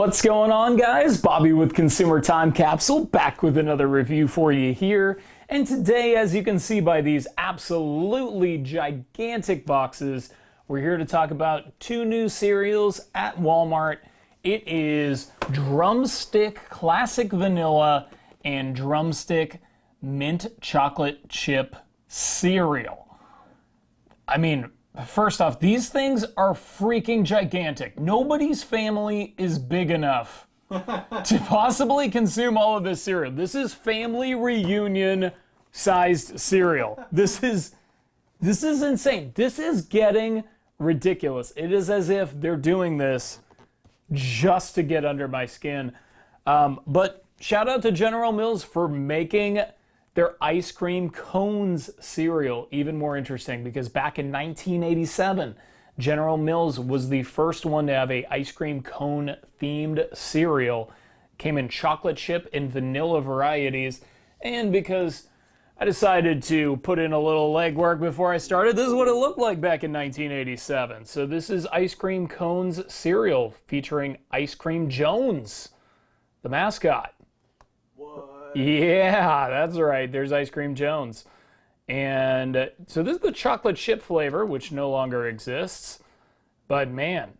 What's going on, guys? Bobby with Consumer Time Capsule, back with another review for you here. And today, as you can see by these absolutely gigantic boxes, we're here to talk about two new cereals at Walmart. It is Drumstick Classic Vanilla and Drumstick Mint Chocolate Chip Cereal. I mean, first off, these things are freaking gigantic. Nobody's family is big enough to possibly consume all of this cereal. This is family reunion sized cereal. This is insane. This is getting ridiculous. It is as if they're doing this just to get under my skin. But shout out to General Mills for making their ice cream cones cereal even more interesting, because back in 1987, General Mills was the first one to have a ice cream cone themed cereal. Came in chocolate chip and vanilla varieties, and because I decided to put in a little legwork before I started, this is what it looked like back in 1987. So this is ice cream cones cereal featuring Ice Cream Jones, the mascot. Yeah, that's right. There's Ice Cream Jones. And so this is the chocolate chip flavor, which no longer exists. But man,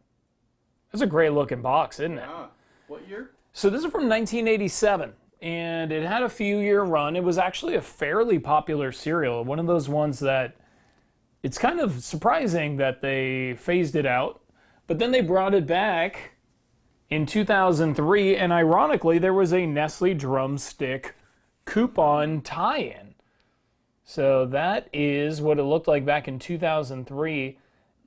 that's a great looking box, isn't it? Yeah. What year? So this is from 1987, and it had a few-year run. It was actually a fairly popular cereal. One of those ones that it's kind of surprising that they phased it out, but then they brought it back in 2003, and ironically, there was a Nestle Drumstick coupon tie-in. So that is what it looked like back in 2003,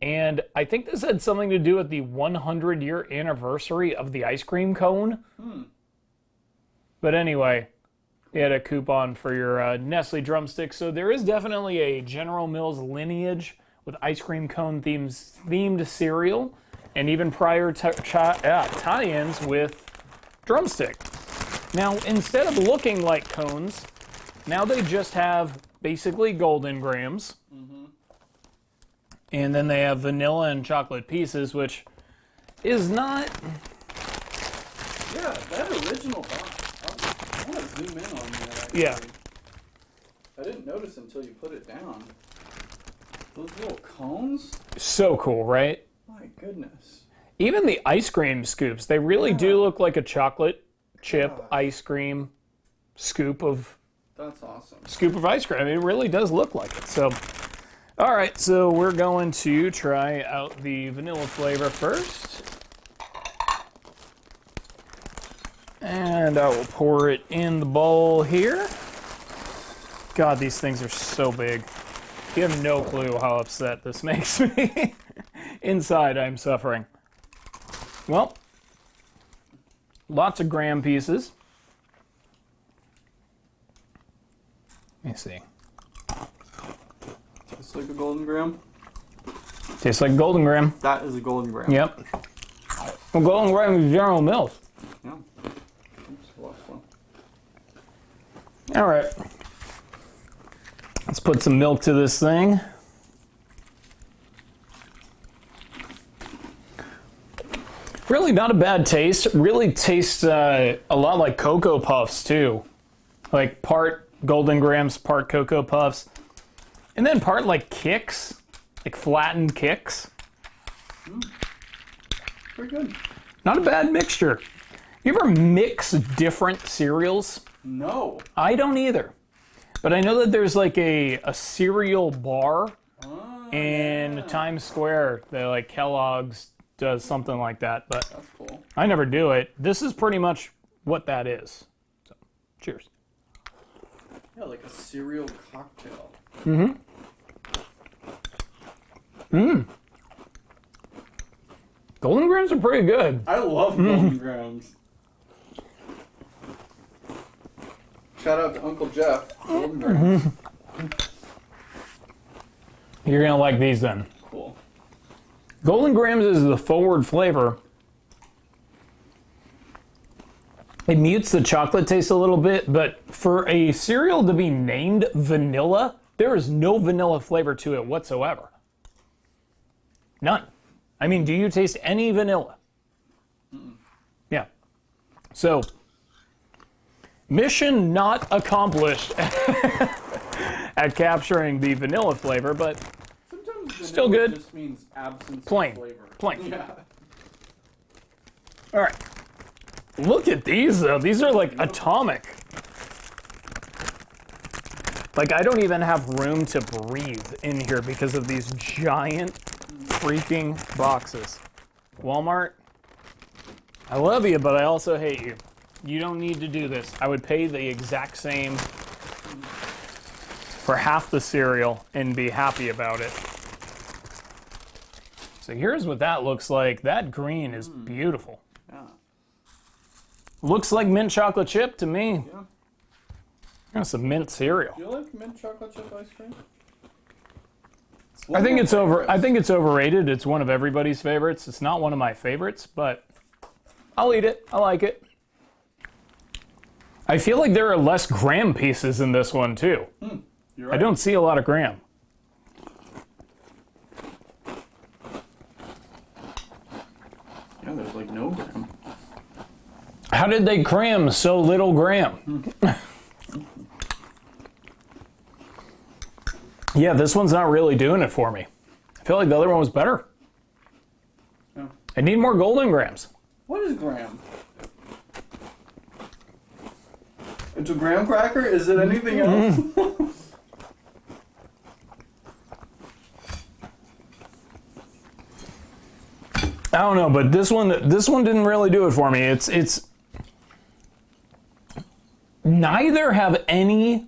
and I think this had something to do with the 100-year anniversary of the ice cream cone. But anyway, they had a coupon for your Nestle Drumstick, so there is definitely a General Mills lineage with ice cream cone themed cereal, and even prior tie-ins with Drumstick. Now, instead of looking like cones, now they just have basically Golden Grams. And then they have vanilla and chocolate pieces, which is not... Yeah, that original box. I want to zoom in on that, actually. Yeah. I didn't notice until you put it down. Those little cones? So cool, right? My goodness. Even the ice cream scoops, they really do look like a chocolate chip ice cream scoop of That's awesome. ice cream. I mean, it really does look like it. So, all right, so we're going to try out the vanilla flavor first. And I will pour it in the bowl here. God, these things are so big. You have no clue how upset this makes me. Inside, I'm suffering. Well, lots of gram pieces. Let me see. Tastes like a Golden Graham? Tastes like Golden Graham. That is a Golden Graham. Yep. Well, Golden Graham is General Mills. Yeah. Oops, lost one. All right. Let's put some milk to this thing. Really not a bad taste. Really tastes a lot like Cocoa Puffs too. Like part Golden Grams, part Cocoa Puffs. And then part like Kix, like flattened Kix. Pretty good. Not a bad mixture. You ever mix different cereals? No. I don't either. But I know that there's like a cereal bar in Times Square that like Kellogg's does something like that, but That's cool. I never do it. This is pretty much what that is. So, cheers. Yeah, like a cereal cocktail. Golden Grams are pretty good. I love Golden Grams. Shout out to Uncle Jeff. Golden Grams. You're gonna like these then. Cool. Golden Grams is the forward flavor. It mutes the chocolate taste a little bit, but for a cereal to be named vanilla, there is no vanilla flavor to it whatsoever. None. I mean, do you taste any vanilla? Yeah, So, mission not accomplished at capturing the vanilla flavor, but Sometimes still vanilla good. just means absence Plain. of flavor. Plain. Yeah. All right. Look at these, though. These are like atomic. Like, I don't even have room to breathe in here because of these giant freaking boxes. Walmart, I love you, but I also hate you. You don't need to do this. I would pay the exact same for half the cereal and be happy about it. So here's what that looks like. That green is beautiful. Yeah. Looks like mint chocolate chip to me. Yeah. That's a mint cereal. Do you like mint chocolate chip ice cream? I think it's overrated. It's one of everybody's favorites. It's not one of my favorites, but I'll eat it. I like it. I feel like there are less graham pieces in this one too. You're right. I don't see a lot of graham. Yeah, there's like no graham. How did they cram so little graham? Yeah, this one's not really doing it for me. I feel like the other one was better. Yeah. I need more golden grams. What is graham? It's a graham cracker? Is it anything else? I don't know, but this one didn't really do it for me. It's neither have anything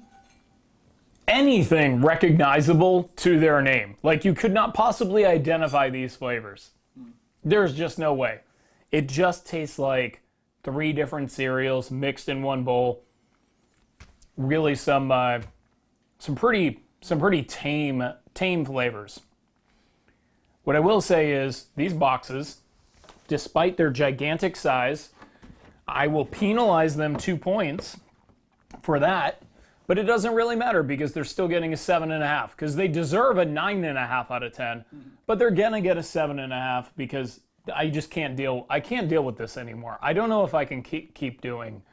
recognizable to their name. Like, you could not possibly identify these flavors. There's just no way. It just tastes like 3 different cereals mixed in one bowl. Really some pretty tame flavors. What I will say is these boxes, despite their gigantic size, I will penalize them 2 points for that. But it doesn't really matter because they're still getting a 7.5 because they deserve a 9.5 out of 10, but they're gonna get a 7.5 because I just can't deal. I can't deal with this anymore. I don't know if I can keep doing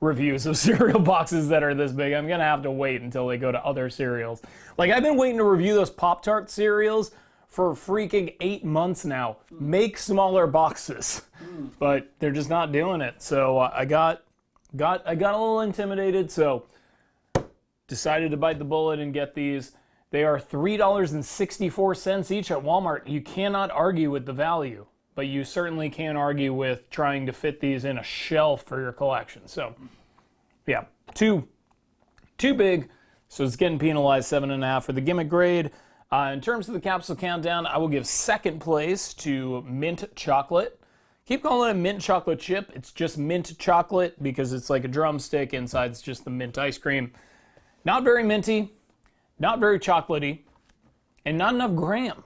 reviews of cereal boxes that are this big. I'm gonna have to wait until they go to other cereals. Like, I've been waiting to review those Pop-Tart cereals for freaking 8 months now. Make smaller boxes, but they're just not doing it. So I got a little intimidated. So. Decided to bite the bullet and get these. They are $3.64 each at Walmart. You cannot argue with the value, but you certainly can argue with trying to fit these in a shelf for your collection. So, yeah, too big. So it's getting penalized 7.5 for the gimmick grade. In terms of the capsule countdown, I will give second place to mint chocolate. Keep calling it mint chocolate chip. It's just mint chocolate because it's like a drumstick. Inside it's just the mint ice cream. Not very minty, not very chocolatey, and not enough graham.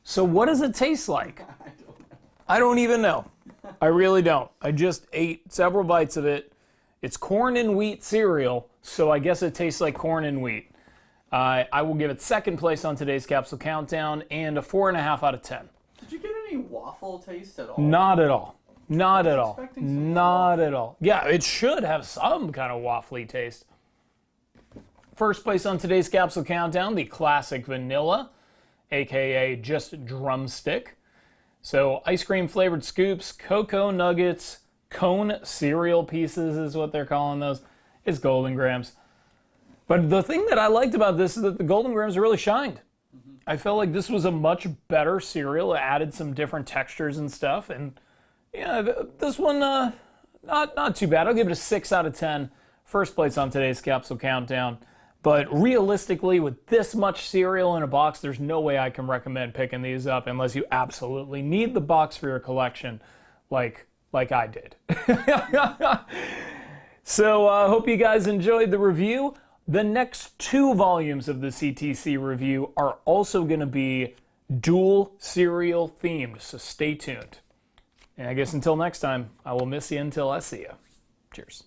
So what does it taste like? I don't even know. I really don't. I just ate several bites of it. It's corn and wheat cereal, so I guess it tastes like corn and wheat. I will give it second place on today's capsule countdown and a 4.5 out of 10. Did you get any waffle taste at all? Not at all. Not at all. Expecting Not at all. Yeah, it should have some kind of waffly taste. First place on today's capsule countdown, the classic vanilla, aka just drumstick. So ice cream flavored scoops, cocoa nuggets, cone cereal pieces is what they're calling those. It's golden grams. But the thing that I liked about this is that the golden grams really shined. I felt like this was a much better cereal. It added some different textures and stuff. And yeah, this one, not too bad. I'll give it a 6 out of 10. First place on today's capsule countdown. But realistically, with this much cereal in a box, there's no way I can recommend picking these up unless you absolutely need the box for your collection, like I did. So I hope you guys enjoyed the review. The next 2 volumes of the CTC review are also going to be dual cereal themed, so stay tuned. And I guess until next time, I will miss you until I see you. Cheers.